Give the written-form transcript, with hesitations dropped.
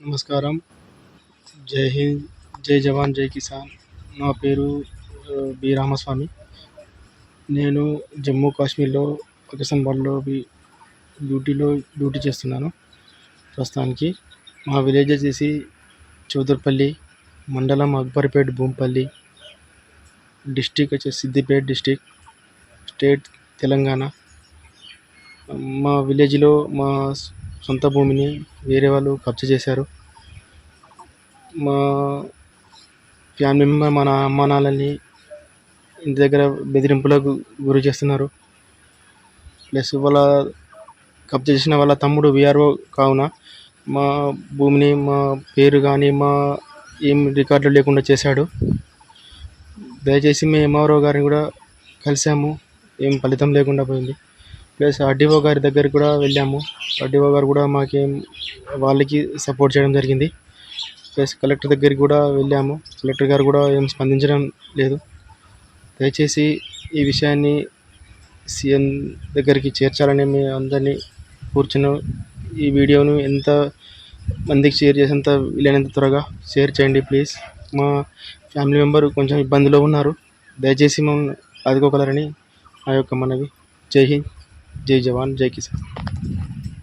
నమస్కారం. జై హింద్, జై జవాన్, జై కిసాన్. నా పేరు బి. రామస్వామి. నేను జమ్మూ కాశ్మీర్లో పాకిస్తాన్‌లో డ్యూటీ చేస్తున్నాను ప్రస్తుతానికి. మా విలేజ్ వచ్చేసి చౌదర్పల్లి, మండలం అక్బర్పేట్, భూంపల్లి, డిస్ట్రిక్ట్ వచ్చేసి సిద్దిపేట డిస్ట్రిక్ట్, స్టేట్ తెలంగాణ. మా విలేజ్లో మా సొంత భూమిని వేరే వాళ్ళు కబ్జా చేశారు. మా ఫ్యామిలీ మెంబర్ మన అమ్మ నాన్నల్ని ఇంటి దగ్గర బెదిరింపులకు గురి చేస్తున్నారు. ప్లస్ వాళ్ళ కబ్జా చేసిన వాళ్ళ తమ్ముడు విఆర్ఓ కావున మా భూమిని, మా పేరు కానీ మా ఏం రికార్డులు లేకుండా చేశాడు. దయచేసి మేము ఎంఆర్ఓ గారిని కూడా కలిసాము, ఏం ఫలితం లేకుండా పోయింది. ప్లస్ ఆర్డీఓ గారి దగ్గరికి కూడా వెళ్ళాము. ఆర్డీఓ గారు కూడా మాకేం వాళ్ళకి సపోర్ట్ చేయడం జరిగింది. ప్లస్ కలెక్టర్ దగ్గరికి కూడా వెళ్ళాము. కలెక్టర్ గారు కూడా ఏం స్పందించడం లేదు. దయచేసి ఈ విషయాన్ని సీఎం దగ్గరికి చేర్చాలని మీ అందరినీ కూర్చున్నాం. ఈ వీడియోను ఎంత మందికి షేర్ చేసేంత వీలైనంత త్వరగా షేర్ చేయండి ప్లీజ్. మా ఫ్యామిలీ మెంబర్ కొంచెం ఇబ్బందిలో ఉన్నారు. దయచేసి మమ్మల్ని ఆదుకోగలరని నా యొక్క మనవి. జై హింద్, జై జవాన్, జై కిసాన్.